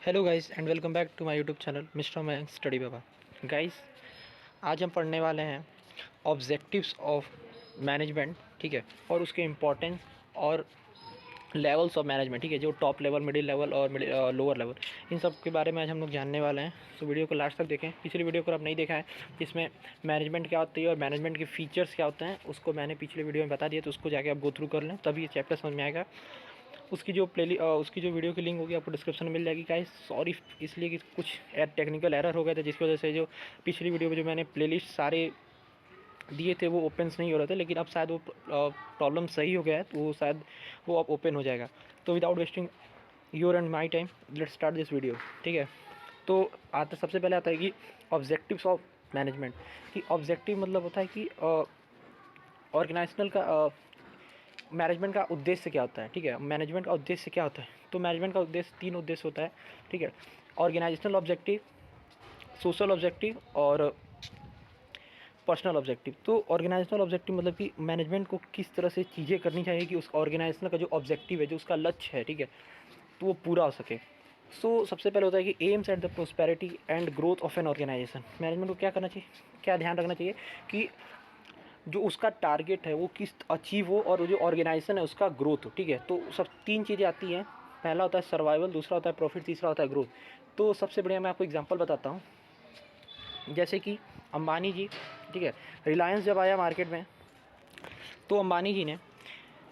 Hello guys and welcome back to my YouTube channel mister Mayank study Baba. Guys, आज हम पढ़ने वाले हैं ऑब्जेक्टिव्स ऑफ मैनेजमेंट, ठीक है, और उसके इम्पोर्टेंस और लेवल्स ऑफ मैनेजमेंट, ठीक है, जो टॉप लेवल, मिडिल लेवल और लोअर लेवल, इन सब के बारे में आज हम लोग जानने वाले हैं। तो वीडियो को लास्ट तक देखें। पिछली वीडियो को आप नहीं देखा है जिसमें मैनेजमेंट क्या होती है और मैनेजमेंट के फीचर्स क्या होते हैं, उसको मैंने पिछले वीडियो में बता दिया, तो उसको जाके आप गो थ्रू कर लें, तभी ये चैप्टर समझ में आएगा। उसकी जो वीडियो की लिंक होगी आपको डिस्क्रिप्शन में मिल जाएगी। गाइस सॉरी इसलिए कि कुछ टेक्निकल एरर हो गए थे, जिसकी वजह से जो पिछली वीडियो में जो मैंने प्लेलिस्ट सारे दिए थे वो ओपन्स नहीं हो रहे थे, लेकिन अब शायद वो प्रॉब्लम सही हो गया है, तो वो शायद वो अब ओपन हो जाएगा। तो without wasting your and my time let's start this video, ठीक है। तो सबसे पहले आता है कि ऑब्जेक्टिव्स ऑफ मैनेजमेंट। कि ऑब्जेक्टिव मतलब होता है कि ऑर्गेनाइजेशनल का मैनेजमेंट का उद्देश्य क्या होता है, ठीक है। मैनेजमेंट का उद्देश्य क्या होता है, तो मैनेजमेंट का उद्देश्य 3 उद्देश्य होता है, ठीक है। ऑर्गेनाइजेशनल ऑब्जेक्टिव, सोशल ऑब्जेक्टिव और पर्सनल ऑब्जेक्टिव। तो ऑर्गेनाइजेशनल ऑब्जेक्टिव मतलब कि मैनेजमेंट को किस तरह से चीज़ें करनी चाहिए कि उस ऑर्गेनाइजेशनल का जो ऑब्जेक्टिव है, जो उसका लक्ष्य है, ठीक है, तो वो पूरा हो सके। सो सबसे पहले होता है कि aims at the prosperity and growth of an organisation. Management को क्या करना चाहिए, क्या ध्यान रखना चाहिए कि जो उसका टारगेट है वो किस अचीव हो और जो ऑर्गेनाइजेशन है उसका ग्रोथ हो, ठीक है। तो सब 3 चीज़ें आती हैं। पहला होता है सर्वाइवल, दूसरा होता है प्रॉफिट, तीसरा होता है ग्रोथ। तो सबसे बढ़िया मैं आपको एग्जांपल बताता हूँ। जैसे कि अंबानी जी, ठीक है, रिलायंस जब आया मार्केट में, तो अंबानी जी ने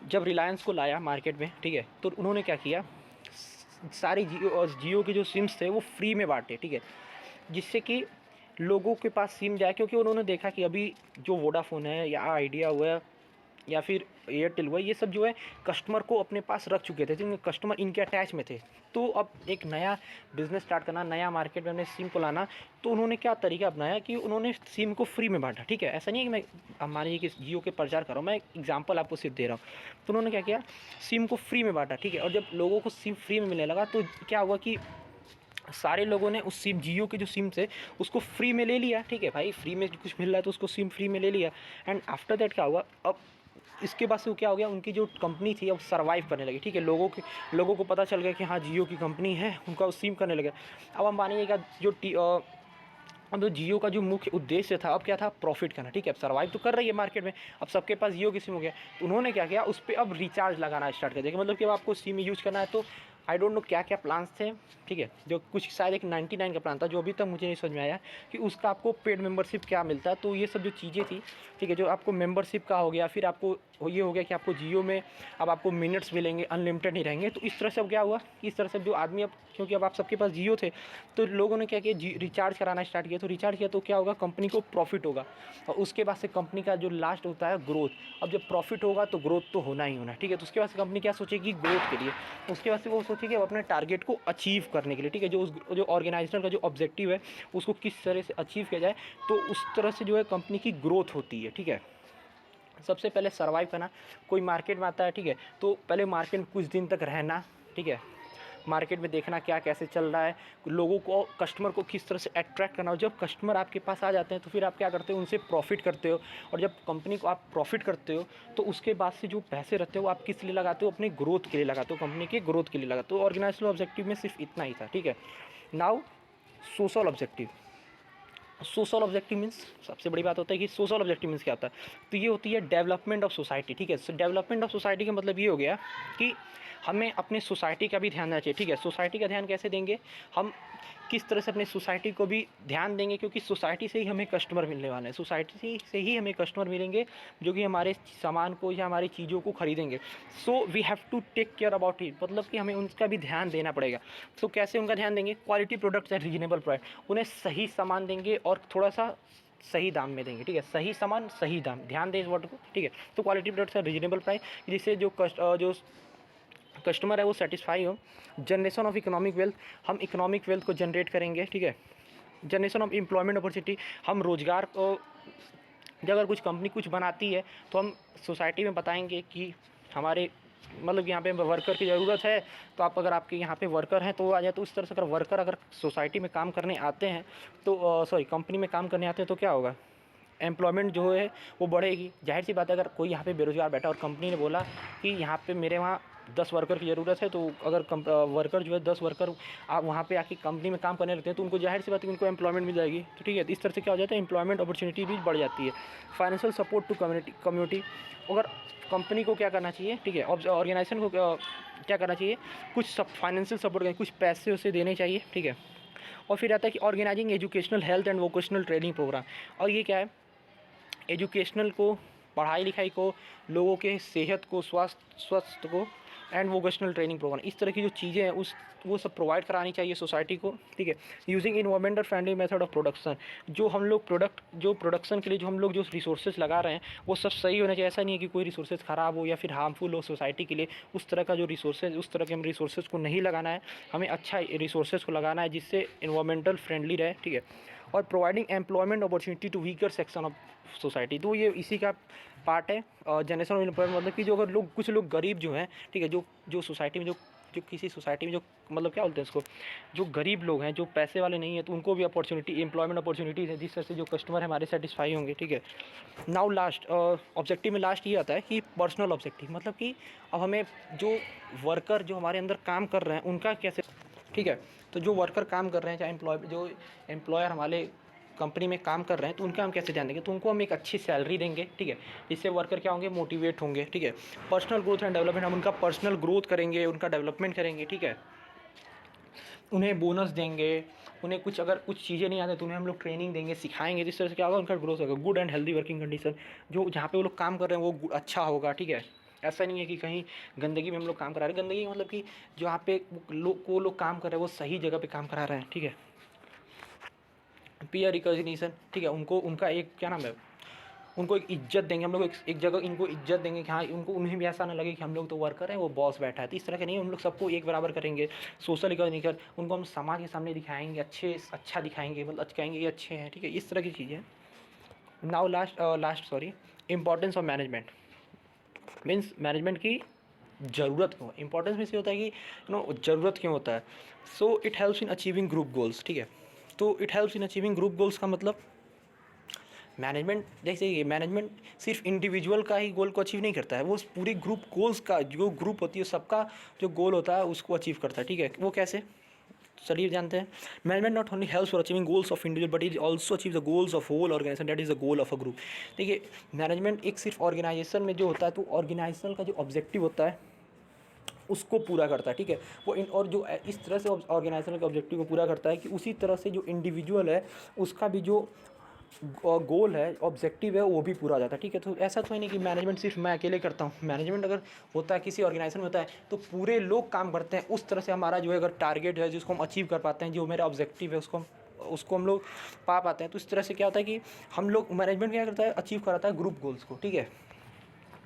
जब रिलायंस को लाया मार्केट में, ठीक है, तो उन्होंने क्या किया, सारी जियो के जो सिम्स थे वो फ्री में बांटे, ठीक है, जिससे कि लोगों के पास सिम जाए। क्योंकि उन्होंने देखा कि अभी जो वोडाफोन है या आइडिया हुआ या फिर एयरटेल हुआ, ये सब जो है कस्टमर को अपने पास रख चुके थे, जिनके कस्टमर इनके अटैच में थे। तो अब एक नया बिज़नेस स्टार्ट करना, नया मार्केट में अपने सिम को लाना, तो उन्होंने क्या तरीका अपनाया कि उन्होंने सिम को फ्री में बांटा, ठीक है। ऐसा नहीं है कि मैं मान लीजिए कि जियो के प्रचार कर रहा हूँ, मैं एग्जाम्पल आपको सिर्फ दे रहा हूँ। तो उन्होंने क्या किया, सिम को फ्री में बांटा, ठीक है। और जब लोगों को सिम फ्री में मिलने लगा तो क्या हुआ कि सारे लोगों ने उस सिम, जियो के जो सिम थे उसको फ्री में ले लिया, ठीक है भाई, फ्री में कुछ मिल रहा है तो उसको सिम फ्री में ले लिया। एंड आफ्टर दैट क्या हुआ, अब इसके बाद से वो क्या हो गया, उनकी जो कंपनी थी अब सर्वाइव करने लगी, ठीक है। लोगों को पता चल गया कि हाँ जियो की कंपनी है, उनका सिम करने लगे। अब हम मानिए का अब जो जियो का जो मुख्य उद्देश्य था अब क्या था, प्रॉफिट करना, ठीक है। अब सर्वाइव तो कर रही है मार्केट में, अब सबके पास जियो की सिम हो गया, तो उन्होंने क्या किया, उस पर अब रिचार्ज लगाना स्टार्ट कर दिया। मतलब कि अब आपको सिम यूज़ करना है तो आई डोंट नो क्या क्या प्लान्स थे, ठीक है, जो कुछ शायद एक 99 का प्लान था, जो अभी तक मुझे नहीं समझ में आया कि उसका आपको पेड मेंबरशिप क्या मिलता है। तो ये सब जो चीज़ें थी, ठीक है, जो आपको मेंबरशिप का हो गया, फिर आपको ये हो गया कि आपको जियो में अब आपको मिनट्स मिलेंगे, अनलिमिटेड नहीं रहेंगे। तो इस तरह से अब क्या हुआ कि इस तरह से जो आदमी, अब क्योंकि अब आप सबके पास जियो थे तो लोगों ने क्या किया, रिचार्ज कराना स्टार्ट किया। तो रिचार्ज किया तो क्या होगा, कंपनी को प्रॉफिट होगा, और उसके बाद से कंपनी का जो लास्ट होता है ग्रोथ। अब जब प्रॉफिट होगा तो ग्रोथ तो होना ही होना, ठीक है। तो उसके बाद से कंपनी क्या सोचेगी, ग्रोथ के लिए। उसके बाद से वो सोचेगी अपने टारगेट को अचीव करने के लिए, ठीक है, जो ऑर्गेनाइजेशन का जो ऑब्जेक्टिव है उसको किस तरह से अचीव किया जाए, तो उस तरह से जो है कंपनी की ग्रोथ होती है, ठीक है। सबसे पहले सर्वाइव करना, कोई मार्केट में आता है, ठीक है, तो पहले मार्केट में कुछ दिन तक रहना, ठीक है, मार्केट में देखना क्या कैसे चल रहा है, लोगों को, कस्टमर को किस तरह से अट्रैक्ट करना हो। जब कस्टमर आपके पास आ जाते हैं तो फिर आप क्या करते हो, उनसे प्रॉफिट करते हो। और जब कंपनी को आप प्रॉफिट करते हो तो उसके बाद से जो पैसे रहते हो वो आप किस लिए लगाते हो, अपनी ग्रोथ के लिए लगाते हो, कंपनी की ग्रोथ के लिए लगाते हो। तो ऑर्गेनाइजेशनल ऑब्जेक्टिव में सिर्फ इतना ही था, ठीक है। Now social objective. Social objective means, सबसे बड़ी बात होता है कि सोशल ऑब्जेक्टिव मीन्स क्या होता है, तो ये होती है डेवलपमेंट ऑफ सोसाइटी, ठीक है। सो डेवलपमेंट ऑफ सोसाइटी का मतलब ये हो गया कि हमें अपने सोसाइटी का भी ध्यान देना चाहिए, ठीक है। सोसाइटी का ध्यान कैसे देंगे, हम किस तरह से अपने सोसाइटी को भी ध्यान देंगे, क्योंकि सोसाइटी से ही हमें कस्टमर मिलने वाले हैं, सोसाइटी से ही हमें कस्टमर मिलेंगे जो कि हमारे सामान को या हमारी चीज़ों को खरीदेंगे। So we have to take care about it, मतलब कि हमें उनका भी ध्यान देना पड़ेगा। तो कैसे उनका ध्यान देंगे, quality products at reasonable price, उन्हें सही सामान देंगे और थोड़ा सा सही दाम में देंगे, ठीक है। सही सामान सही दाम, ध्यान दें इस वर्ड को, ठीक है। तो quality products at reasonable price, जिससे जो कस्टमर है वो सेटिस्फाई हो। जनरेशन ऑफ इकोनॉमिक वेल्थ, हम इकोनॉमिक वेल्थ को जनरेट करेंगे, ठीक है। जनरेशन ऑफ एम्प्लॉयमेंट अपॉर्चुनिटी, हम रोज़गार को, जब अगर कुछ कंपनी कुछ बनाती है तो हम सोसाइटी में बताएंगे कि हमारे, मतलब यहाँ पे वर्कर की ज़रूरत है, तो आप, अगर आपके यहाँ पे वर्कर हैं तो वो आ जाए। तो इस तरह से अगर वर्कर अगर सोसाइटी में काम करने आते हैं तो सॉरी कंपनी में काम करने आते हैं तो क्या होगा, एम्प्लॉयमेंट जो है वो बढ़ेगी। जाहिर सी बात है, अगर कोई यहाँ पे बेरोज़गार बैठा और कंपनी ने बोला कि यहाँ पे मेरे वहाँ 10 वर्कर की ज़रूरत है, तो अगर वर्कर जो है 10 वर्कर आप वहाँ पे आके कंपनी में काम करने लगते हैं, तो उनको ज़ाहिर सी बात है कि उनको एम्प्लॉयमेंट मिल जाएगी। तो ठीक है, तो इस तरह से क्या हो जाता है, एम्प्लॉयमेंट अपॉर्चुनिटी भी बढ़ जाती है। फाइनेंशियल सपोर्ट टू कम्युनिटी, अगर कंपनी को क्या करना चाहिए, ठीक है, ऑर्गेनाइजेशन को क्या करना चाहिए, कुछ सब फाइनेंशियल सपोर्ट करें, कुछ पैसे उसे देने चाहिए, ठीक है। और फिर आता है कि organising educational health and vocational training programme, और ये क्या है, एजुकेशनल को, पढ़ाई लिखाई को, लोगों के सेहत को, स्वास्थ्य को, एंड वोकेशनल ट्रेनिंग प्रोग्राम, इस तरह की जो चीज़ें हैं वो सब प्रोवाइड करानी चाहिए सोसाइटी को, ठीक है। Using environmental friendly method of production, जो हम लोग प्रोडक्शन के लिए जो हम लोग जो रिसोर्सेज लगा रहे हैं वो सब सही होना चाहिए। ऐसा नहीं है कि कोई रिसोर्सेज ख़राब हो या फिर हार्मफुल हो सोसाइटी के लिए। उस तरह का जो रिसोर्सेज, उस तरह के हम रिसोर्सेज को नहीं लगाना है, हमें अच्छा रिसोर्सेज को लगाना है जिससे इन्वायरमेंटल फ्रेंडली रहे, ठीक है। और providing employment opportunity to weaker section of society, तो ये इसी का पार्ट है। जनरेशन ऑफ एम्प्लॉयमेंट, मतलब कि जो अगर लोग, कुछ लोग गरीब जो हैं, ठीक है, जो सोसाइटी में, जो किसी सोसाइटी में जो, मतलब क्या बोलते हैं इसको, जो गरीब लोग हैं, जो पैसे वाले नहीं हैं, तो उनको भी अपॉर्चुनिटी, एम्प्लॉयमेंट अपॉर्चुनिटीज़ है, जिस तरह से जो कस्टमर है हमारे सेटिस्फाई होंगे, ठीक है। नाउ लास्ट ऑब्जेक्टिव में लास्ट ये आता है कि पर्सनल ऑब्जेक्टिव, मतलब कि अब हमें जो वर्कर जो हमारे अंदर काम कर रहे हैं उनका कैसे, ठीक है, तो जो वर्कर काम कर रहे हैं, चाहे जो एम्प्लॉयर हमारे कंपनी में काम कर रहे हैं, तो उनका हम कैसे ध्यान देंगे, तो उनको हम एक अच्छी सैलरी देंगे, ठीक है, जिससे वर्कर क्या होंगे, मोटिवेट होंगे, ठीक है। पर्सनल ग्रोथ एंड डेवलपमेंट, हम उनका पर्सनल ग्रोथ करेंगे, उनका डेवलपमेंट करेंगे, ठीक है। उन्हें बोनस देंगे, उन्हें कुछ अगर कुछ चीज़ें नहीं आती तो उन्हें हम लोग ट्रेनिंग देंगे, सिखाएंगे, जिस तरह से क्या होगा, उनका ग्रोथ होगा। Good and healthy working condition, जो जहाँ पे वो लोग काम कर रहे हैं वो अच्छा होगा, ठीक है। ऐसा नहीं है कि कहीं गंदगी में हम लोग काम करा रहे हैं, गंदगी मतलब कि जहाँ पे वो लोग काम कर रहे हैं वो सही जगह पे काम करा रहे हैं, ठीक है। पीयर रिकॉग्निशन, ठीक है, उनको उनका एक क्या नाम है, उनको एक इज्जत देंगे हम लोग, एक जगह इनको इज्जत देंगे कि हाँ, उनको, उन्हें भी ऐसा ना लगे कि हम लोग तो वर्कर हैं, वो बॉस बैठा है, तो इस तरह के नहीं, हम लोग सबको एक बराबर करेंगे। सोशल रिकॉग्निशन, उनको हम समाज के सामने दिखाएंगे, अच्छा दिखाएंगे, मतलब कहेंगे ये अच्छे हैं, ठीक है, इस तरह की चीज़ें। Now last importance of management, means management की ज़रूरत क्यों, इंपॉर्टेंस में से होता है कि ज़रूरत क्यों होता है। So it helps in achieving group goals, ठीक है, तो it helps in achieving group goals का मतलब, मैनेजमेंट, देखिए मैनेजमेंट सिर्फ इंडिविजुअल का ही गोल को अचीव नहीं करता है, वो पूरी ग्रुप गोल्स का, जो ग्रुप होती है सबका जो गोल होता है उसको अचीव करता है, ठीक है। वो कैसे, चलिए जानते हैं। Management not only helps for achieving goals of individual but it also achieve the goals of whole organisation, that is the goal of a group. देखिए मैनेजमेंट एक सिर्फ ऑर्गेनाइजेशन में जो होता है, तो ऑर्गेनाइजेशन का जो ऑब्जेक्टिव होता है उसको पूरा करता है, ठीक है। वो और जो इस तरह से ऑर्गेनाइजेशन के ऑब्जेक्टिव को पूरा करता है कि उसी तरह से जो इंडिविजुअल है उसका भी जो गोल है, ऑब्जेक्टिव है, वो भी पूरा हो जाता है, ठीक है। तो ऐसा तो है नहीं कि मैनेजमेंट सिर्फ मैं अकेले करता हूँ। मैनेजमेंट अगर होता है किसी ऑर्गेनाइजेशन में होता है तो पूरे लोग काम करते हैं, उस तरह से हमारा जो है अगर टारगेट है जिसको हम अचीव कर पाते हैं, जो मेरा ऑब्जेक्टिव है उसको हम लोग पा पाते हैं। तो इस तरह से क्या होता है कि हम लोग, मैनेजमेंट क्या करता है, अचीव कराता है ग्रुप गोल्स को, ठीक है।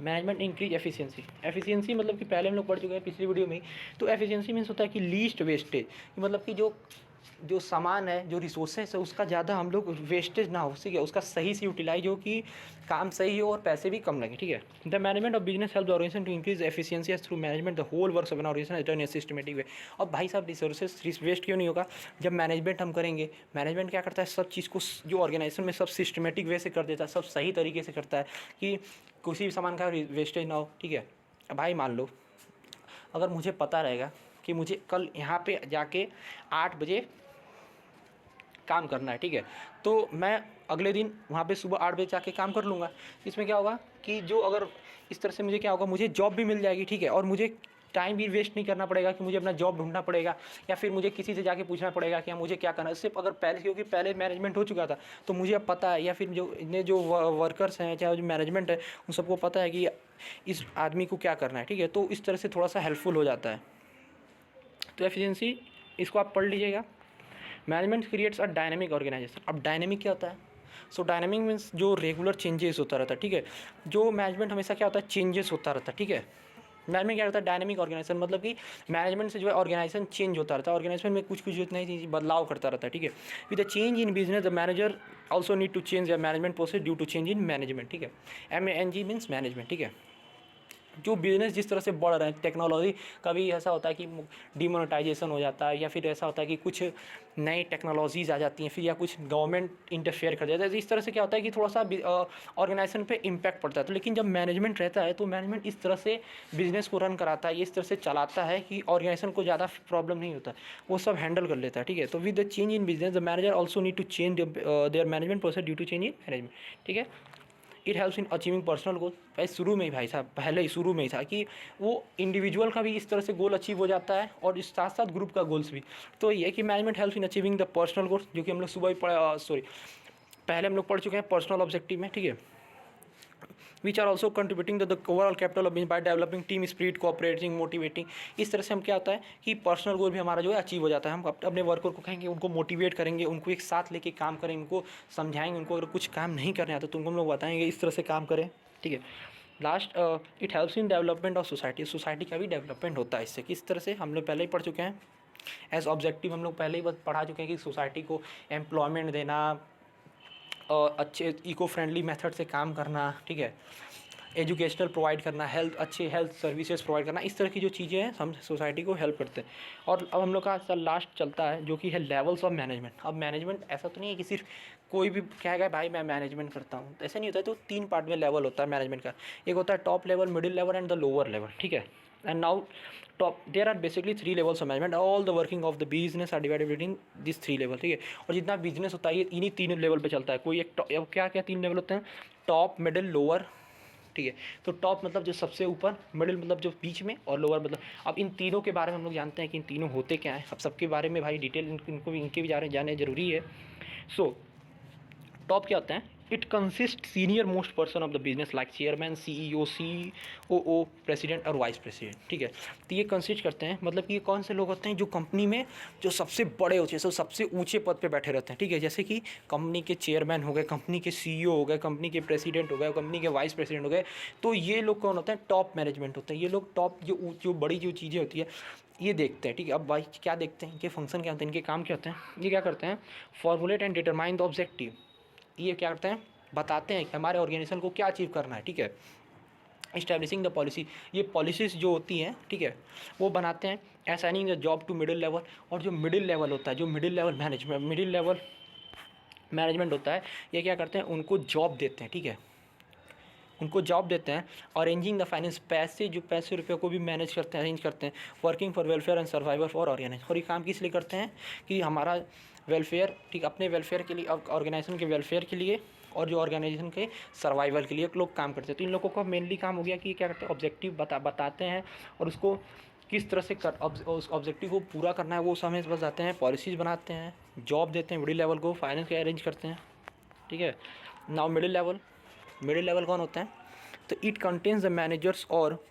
मैनेजमेंट इंक्रीज एफिशिएंसी मतलब कि पहले हम लोग पढ़ चुके हैं पिछली वीडियो में। तो एफिशिएंसी मीन्स होता है कि लीस्ट वेस्टेज, मतलब कि जो सामान है, जो रिसोर्सेज है, उसका ज़्यादा हम लोग वेस्टेज ना हो, ठीक है, उसका सही से यूटिलाइज हो, कि काम सही हो और पैसे भी कम लगे, ठीक है। The management of business help the organisation to increase efficiency through management the whole works of an organisation done in systematic way. और भाई साहब रिसोर्सेज वेस्ट क्यों नहीं होगा, जब मैनेजमेंट हम करेंगे। मैनेजमेंट क्या करता है, सब चीज़ को जो ऑर्गेनाइजेशन में सब सिस्टमेटिक वे से कर देता है, सब सही तरीके से करता है कि किसी भी सामान का वेस्टेज ना हो, ठीक है। भाई मान लो अगर मुझे पता रहेगा कि मुझे कल यहाँ पे जाके 8 बजे काम करना है, ठीक है, तो मैं अगले दिन वहाँ पे सुबह 8 बजे जाके काम कर लूँगा। इसमें क्या होगा कि जो अगर इस तरह से मुझे क्या होगा, मुझे जॉब भी मिल जाएगी, ठीक है, और मुझे टाइम भी वेस्ट नहीं करना पड़ेगा कि मुझे अपना जॉब ढूंढना पड़ेगा या फिर मुझे किसी से जाके पूछना पड़ेगा कि मुझे क्या करना है। सिर्फ अगर पहले, क्योंकि पहले मैनेजमेंट हो चुका था तो मुझे अब पता है, या फिर जो वर्कर्स हैं, चाहे जो मैनेजमेंट है, उन सबको पता है कि इस आदमी को क्या करना है, ठीक है। तो इस तरह से थोड़ा सा हेल्पफुल हो जाता है। तो एफिशिएंसी, इसको आप पढ़ लीजिएगा। Management creates a dynamic organisation. अब डायनेमिक क्या होता है, सो डायनेमिक मीन्स जो रेगुलर चेंजेस होता रहता है, ठीक है। जो मैनेजमेंट हमेशा क्या होता है, चेंजेस होता रहता है, ठीक है। मैनेजमेंट क्या होता है, डायनेमिक ऑर्गेनाइजेशन, मतलब कि मैनेजमेंट से जो है ऑर्गेनाइजेशन चेंज होता रहता है, ऑर्गेनाइजेशन में कुछ नई चीज़ बदलाव करता रहता है, ठीक है। With the change in business the manager also need to change the management process due to change in management, ठीक है। MANG मीन्स मैनेजमेंट, ठीक है। जो बिज़नेस जिस तरह से बढ़ रहे हैं, टेक्नोलॉजी, कभी ऐसा होता है कि डिमोनेटाइजेशन हो जाता है, या फिर ऐसा होता है कि कुछ नई टेक्नोलॉजीज़ आ जाती हैं, फिर या कुछ गवर्नमेंट इंटरफेयर कर जाता है, तो इस तरह से क्या होता है कि थोड़ा सा ऑर्गेनाइजेशन पे इम्पैक्ट पड़ता है। तो लेकिन जब मैनेजमेंट रहता है तो मैनेजमेंट इस तरह से बिज़नेस को रन कराता है, इस तरह से चलाता है कि ऑर्गेनाइजेशन को ज़्यादा प्रॉब्लम नहीं होता, वो सब हैंडल कर लेता है, ठीक है। तो with the change in business the manager also need to change their management process due to change in management, ठीक है। It helps in achieving personal goal. भाई शुरू में ही, भाई साहब पहले ही शुरू में ही था कि वो इंडिविजुअल का भी इस तरह से गोल अचीव हो जाता है और इस साथ साथ ग्रुप का गोल्स भी। तो ये है कि management helps in achieving the personal goals, जो कि हम लोग सुबह ही पहले हम लोग पढ़ चुके हैं पर्सनल ऑब्जेक्टिव में, ठीक है। Which are also contributing the overall capital of business by developing team spirit, cooperating, motivating. इस तरह से हम क्या होता है कि पर्सनल गोल भी हमारा जो है अचीव हो जाता है। हम अपने वर्कर को कहेंगे, उनको मोटिवेट करेंगे, उनको एक साथ लेके काम करेंगे, उनको समझाएंगे, उनको अगर कुछ काम नहीं करने आता तो उनको हम लोग बताएंगे इस तरह से काम करें, ठीक है। Last, it helps in development of society. Society का भी डेवलपमेंट होता है इससे। किस तरह से, हम लोग पहले ही पढ़ चुके हैं एज ऑब्जेक्टिव, हम लोग पहले ही बस पढ़ा चुके हैं कि सोसाइटी को एम्प्लॉयमेंट देना, अच्छे इको फ्रेंडली मेथड से काम करना, ठीक है, एजुकेशनल प्रोवाइड करना, अच्छे हेल्थ सर्विसेज प्रोवाइड करना, इस तरह की जो चीज़ें हैं हम सोसाइटी को हेल्प करते हैं। और अब हम लोग का लास्ट चलता है जो कि है लेवल्स ऑफ मैनेजमेंट। अब मैनेजमेंट ऐसा तो नहीं है कि सिर्फ कोई भी कहेगा भाई मैं मैनेजमेंट करता हूँ, तो ऐसा नहीं होता है। तो 3 पार्ट में लेवल होता है मैनेजमेंट का। एक होता है top level, middle level and the lower level, ठीक है। And now top, there are basically 3 levels of management. All the working of the business are divided between this 3 level, ठीक है। और जितना बिजनेस होता है ये इन्हीं 3 लेवल पे चलता है। कोई एक क्या क्या 3 लेवल होते हैं, टॉप, मिडिल, लोअर, ठीक है। तो टॉप मतलब जो सबसे ऊपर, मिडिल मतलब जो बीच में, और लोअर मतलब, अब इन तीनों के बारे में हम लोग जानते हैं कि इन तीनों होते क्या हैं। अब सबके बारे में भाई डिटेल इनको भी, इनके भी जाने जरूरी है। सो टॉप क्या होते हैं, it consist senior most person of the business like chairman, CEO, COO, president और वाइस प्रेसिडेंट, ठीक है। तो ये कंसिस्ट करते हैं, मतलब कि ये कौन से लोग होते हैं जो कंपनी में जो सबसे बड़े होते हैं, सबसे ऊंचे पद पे बैठे रहते हैं, ठीक है। जैसे कि कंपनी के चेयरमैन हो गए, कंपनी के CEO हो गए, कंपनी के प्रेसिडेंट हो गए, कंपनी के वाइस प्रेसिडेंट हो गए। तो ये लोग कौन होते हैं, टॉप मैनेजमेंट होते हैं। ये लोग टॉप जो बड़ी जो चीज़ें होती है ये देखते हैं, ठीक है। अब भाई क्या देखते हैं, इनके फंक्शन क्या होते हैं, इनके काम क्या होते हैं। ये क्या करते हैं, formulate and determine the objective. ये क्या करते हैं, बताते हैं कि हमारे ऑर्गेनाइजेशन को क्या अचीव करना है, ठीक है। इस्टेब्लिशिंग द पॉलिसी, ये पॉलिसीज़ जो होती हैं, ठीक है, वो बनाते हैं। Assigning the job to middle level, और जो मिडिल लेवल होता है, जो मिडिल लेवल मैनेजमेंट होता है, ये क्या करते हैं, उनको जॉब देते हैं, ठीक है, उनको जॉब देते हैं। अरेंजिंग द फाइनेंस, पैसे रुपये को भी मैनेज करते हैं, अरेंज करते हैं। Working for welfare and survival for organize, और ये काम किस लिए करते हैं कि हमारा वेलफेयर, ठीक, अपने वेलफेयर के लिए, ऑर्गेनाइजेशन के वेलफेयर के लिए, और जो ऑर्गेनाइजेशन के सर्वाइवल के लिए लोग काम करते हैं। तो इन लोगों का मेनली काम हो गया कि क्या करते हैं, ऑब्जेक्टिव बताते हैं, और उसको किस तरह से उस ऑब्जेक्टिव को पूरा करना है वो समय बताते हैं। पॉलिसीज़ बनाते हैं, जॉब देते हैं मिडिल लेवल को, फाइनेंस के अरेंज करते हैं, ठीक है। नाउ मिडिल लेवल कौन होता है, तो इट कंटेन्स द मैनेजर्स और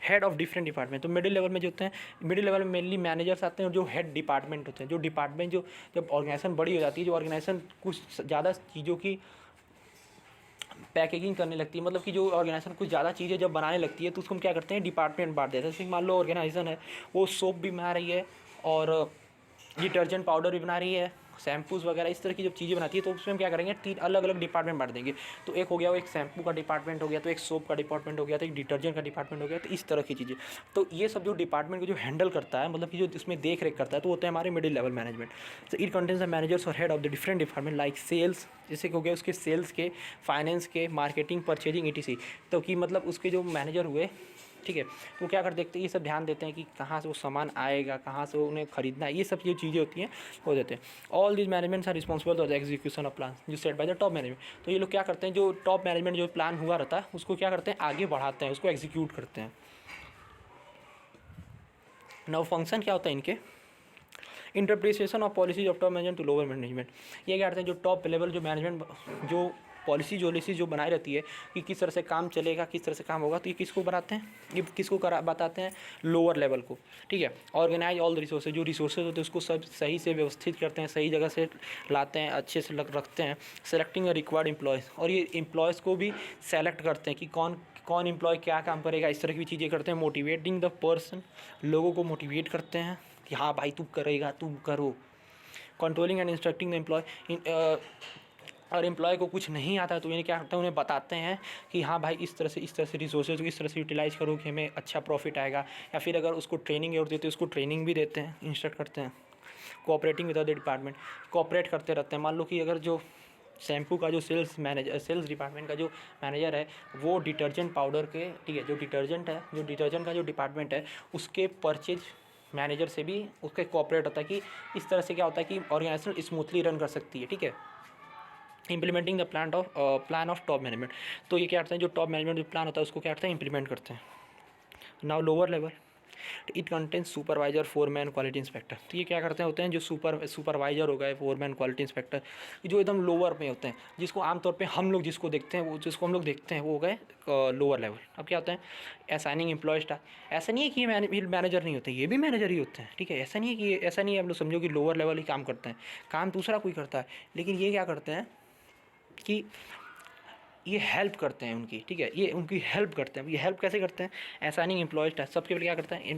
हेड ऑफ डिफरेंट डिपार्टमेंट। तो मिडिल लेवल में जो होते हैं, मिडिल लेवल में मेनली मैनेजर्स आते हैं, और जो हेड डिपार्टमेंट होते हैं, जो डिपार्टमेंट जो जब ऑर्गेनाइजेशन बड़ी हो जाती है, जो ऑर्गेनाइजेशन कुछ ज़्यादा चीज़ों की पैकेजिंग करने लगती है, मतलब कि जो ऑर्गेनाइजेशन कुछ ज़्यादा चीज़ें जब बनाने लगती है तो उसको हम क्या करते हैं, डिपार्टमेंट बांट देते हैं। जैसे मान लो ऑर्गेनाइजेशन है, वो सोप भी बना रही है, और डिटर्जेंट पाउडर भी बना रही है, शैम्पूज़ वगैरह इस तरह की जब चीज़ें बनाती है, तो उसमें हम क्या करेंगे, 3 अलग अलग डिपार्टमेंट बांट देंगे। तो एक हो गया, वो एक शैम्पू का डिपार्टमेंट हो गया, तो एक सोप का डिपार्टमेंट हो गया, तो एक डिटर्जेंट का डिपार्टमेंट हो गया। तो इस तरह की चीज़ें, तो ये सब जो डिपार्टमेंट को जो हैंडल करता है, मतलब कि जो इसमें देख रेख करता है, तो होते हैं हमारे मिडिल लेवल मैनेजमेंट। तो इट कंटेन्स द मैनेजर्स और head of the different department like sales, जैसे हो गया उसके सेल्स के, फाइनेंस के, मार्केटिंग, परचेजिंग, ETC। तो कि मतलब उसके जो मैनेजर हुए, ठीक है, तो क्या कर देखते हैं, ये सब ध्यान देते हैं कि कहाँ से वो सामान आएगा, कहाँ से उन्हें खरीदना है, ये सब जो चीज़ें होती हैं वो देते हैं। All this managements are responsible for the execution of plan जो set by the top management. तो ये लोग क्या करते हैं, जो टॉप मैनेजमेंट जो प्लान हुआ रहता है उसको क्या करते हैं, आगे बढ़ाते हैं, उसको एग्जीक्यूट करते हैं। नाउ फंक्शन क्या होता है इनके, interpretation of policies of top management to lower management. ये क्या करते हैं, जो टॉप लेवल जो मैनेजमेंट जो पॉलिसी जो बनाई रहती है कि किस तरह से काम चलेगा, किस तरह से काम होगा, तो ये किसको बनाते हैं, ये किसको बताते हैं, लोअर लेवल को, ठीक है। ऑर्गेनाइज ऑल द रिसोर्सेज, जो रिसोर्सेज होते हैं उसको सब सही से व्यवस्थित करते हैं, सही जगह से लाते हैं, अच्छे से रखते हैं। सेलेक्टिंग रिक्वायर्ड एम्प्लॉयज़, और ये एम्प्लॉयज़ को भी सेलेक्ट करते हैं कि कौन एम्प्लॉय क्या काम करेगा, इस तरह की चीज़ें करते हैं। मोटिवेटिंग द पर्सन, लोगों को मोटिवेट करते हैं कि हाँ भाई तू करेगा, तुम करो। Controlling and instructing the employee, और एम्प्लॉय को कुछ नहीं आता है तो ये क्या करते हैं, उन्हें बताते हैं कि हाँ भाई इस तरह से रिसोर्सेज को इस तरह से यूटिलाइज़ करो कि हमें अच्छा प्रॉफिट आएगा। या फिर अगर उसको ट्रेनिंग जरूरत देते हैं उसको ट्रेनिंग भी देते हैं, इंस्ट्रक्ट करते हैं। Cooperating with other department, cooperate करते रहते हैं। मान लो कि अगर जो शैम्पू का जो सेल्स डिपार्टमेंट का जो मैनेजर है वो डिटर्जेंट पाउडर के, ठीक है, जो डिटर्जेंट का जो डिपार्टमेंट है उसके परचेज मैनेजर से भी उसके कोऑपरेट होता है कि इस तरह से क्या होता है कि ऑर्गेनाइजेशन स्मूथली रन कर सकती है, ठीक है। Implementing the plan of top management, तो ये क्या करते हैं, जो टॉप मैनेजमेंट जो प्लान होता है उसको क्या करते हैं, इंप्लीमेंट करते हैं। Now lower level, it contains supervisor, foreman, quality inspector. तो ये क्या करते हैं, होते हैं जो सुपरवाइजर हो गए, फोरमैन, क्वालिटी इंस्पेक्टर, जो एकदम लोअर में होते हैं, जिसको आमतौर पे हम लोग जिसको देखते हैं वो हो गए लोअर लेवल। अब क्या होते हैं, असाइनिंग एम्प्लॉयज टास्क। ऐसा नहीं है कि ये मैनेजर नहीं होते, ये भी मैनेजर ही होते हैं, ठीक है। ऐसा नहीं है आप लोग समझो कि लोअर लेवल ही काम करते हैं, काम दूसरा कोई करता है, लेकिन ये क्या करते हैं कि ये हेल्प करते हैं उनकी, ठीक है, ये उनकी हेल्प करते हैं। ये हेल्प कैसे करते हैं, असाइनिंग एम्प्लॉयज टास्क, सबके पहले क्या करते हैं,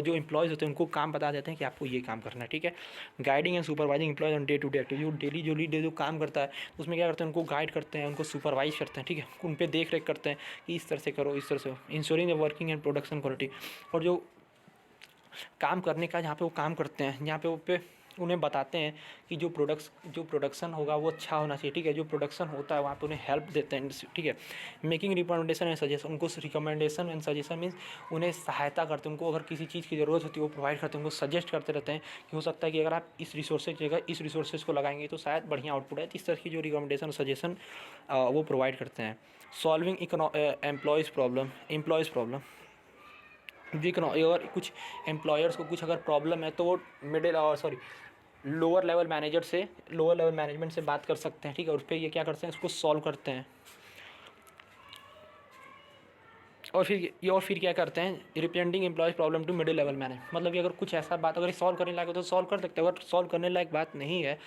जो एम्प्लॉयज़ होते हैं उनको काम बता देते हैं कि आपको ये काम करना है, ठीक है। Guiding and supervising employees on day to day activity, जो डेली जो लीड जो काम करता है उसमें क्या करते हैं, उनको गाइड करते हैं, उनको सुपरवाइज करते हैं, ठीक है, उन पर देख रेख करते हैं कि इस तरह से करो, इस तरह से। Ensuring the working and production quality, और जो काम करने का जहाँ पे वो काम करते हैं, जहाँ पे वो उन्हें बताते हैं कि जो प्रोडक्शन होगा वो अच्छा होना चाहिए, ठीक है। जो प्रोडक्शन होता है वहाँ पे उन्हें हेल्प देते हैं, ठीक है। मेकिंग रिकमेंडेशन एंड सजेशन, उनको रिकमेंडेशन एंड सजेशन मीन्स उन्हें सहायता करते हैं, उनको अगर किसी चीज़ की ज़रूरत होती है वो प्रोवाइड करते हैं, उनको सजेस्ट करते रहते हैं कि हो सकता है कि अगर आप इस रिसोर्सेज की जगह इस रिसोर्सेज को लगाएंगे तो शायद बढ़िया आउटपुट है। इस तरह की जो रिकमेंडेशन और सजेशन वो प्रोवाइड करते हैं। सॉल्विंग एम्प्लॉयज़ प्रॉब्लम, और कुछ एम्प्लॉयर्स को कुछ अगर प्रॉब्लम है तो वो लोअर लेवल मैनेजमेंट से बात कर सकते हैं, ठीक है। और उस पर ये क्या करते हैं, उसको सॉल्व करते हैं। और फिर क्या करते हैं, representing employees problem to middle level manager, मतलब कि अगर कुछ ऐसा बात अगर सॉल्व करने लायक हो तो सॉल्व कर सकते हैं, अगर सॉल्व करने लायक बात नहीं है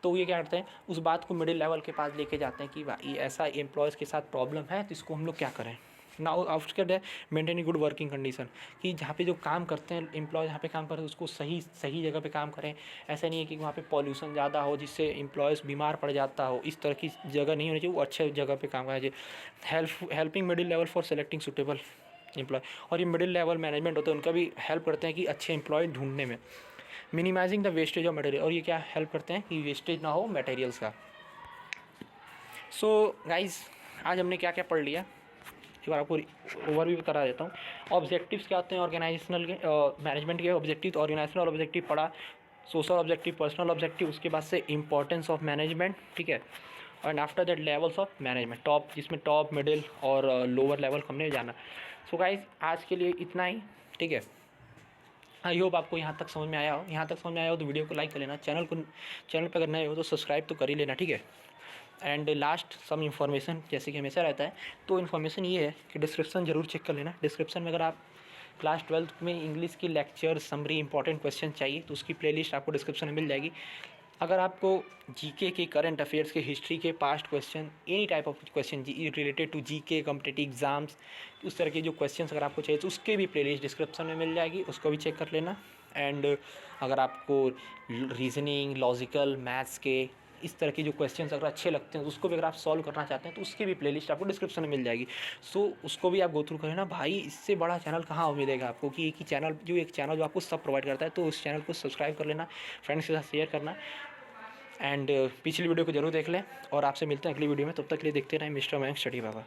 तो ये क्या करते हैं, उस बात को मिडिल लेवल के पास लेके जाते हैं कि भाई ऐसा एम्प्लॉयज़ के साथ प्रॉब्लम है तो इसको हम लोग क्या करें। नाउ आफ्टर है मेंटेन गुड वर्किंग कंडीशन, कि जहाँ पे जो काम करते हैं एम्प्लॉय, जहाँ पे काम करते हैं उसको सही जगह पे काम करें। ऐसा नहीं है कि वहाँ पे पॉल्यूशन ज़्यादा हो जिससे एम्प्लॉयज़ बीमार पड़ जाता हो, इस तरह की जगह नहीं होनी चाहिए, वो अच्छे जगह पे काम करना चाहिए। Helping middle level for selecting suitable employee, और ये मिडिल लेवल मैनेजमेंट होता है उनका भी हेल्प करते हैं कि अच्छे एम्प्लॉय ढूंढने में। Minimizing the wastage of material, और ये क्या हेल्प करते हैं कि वेस्टेज ना हो मटेरियल्स का। सो गाइज आज हमने क्या क्या पढ़ लिया, एक बार आपको ओवरव्यू करा देता हूँ। ऑब्जेक्टिव्स क्या होते हैं ऑर्गेनाइजेशनल के, मैनेजमेंट के ऑब्जेक्टिव, ऑर्गेनाइजेशनल ऑब्जेक्टिव पढ़ा, सोशल ऑब्जेक्टिव, पर्सनल ऑब्जेक्टिव, उसके बाद से इंपॉर्टेंस ऑफ मैनेजमेंट, ठीक है। And after that levels of management, जिसमें टॉप, मिडिल और लोअर लेवल हमने जाना। सो गाइज आज के लिए इतना ही, ठीक है। आई होप आपको यहाँ तक समझ में आया हो तो वीडियो को लाइक कर लेना, चैनल पर अगर नए हो तो सब्सक्राइब तो कर ही लेना, ठीक है। एंड लास्ट सम इन्फॉर्मेशन, जैसे कि हमेशा रहता है, तो इन्फॉर्मेशन ये है कि डिस्क्रिप्शन जरूर चेक कर लेना। डिस्क्रिप्शन में अगर आप क्लास 12th में इंग्लिश की लेक्चर समरी इंपॉर्टेंट क्वेश्चन चाहिए तो उसकी प्लेलिस्ट आपको डिस्क्रिप्शन में मिल जाएगी। अगर आपको जीके के, करंट अफेयर्स के, हिस्ट्री के past question, any type of question related to GK, competitive exams, उस तरह के जो क्वेश्चंस अगर आपको चाहिए तो उसके भी प्लेलिस्ट डिस्क्रिप्शन में मिल जाएगी, उसको भी चेक कर लेना। एंड अगर आपको रीजनिंग, लॉजिकल, मैथ्स के इस तरह के जो क्वेश्चंस अगर अच्छे लगते हैं तो उसको भी अगर आप सॉल्व करना चाहते हैं तो उसकी भी प्लेलिस्ट आपको डिस्क्रिप्शन में मिल जाएगी। सो उसको भी आप गो थ्रू करें ना भाई, इससे बड़ा चैनल कहाँ मिलेगा आपको कि एक चैनल जो आपको सब प्रोवाइड करता है। तो उस चैनल को सब्सक्राइब कर लेना, फ्रेंड्स के साथ शेयर करना, एंड पिछली वीडियो को जरूर देख लें। और आपसे मिलते हैं अगली वीडियो में, तब तक के लिए देखते रहें मिस्टर मयंक स्टडी बाबा।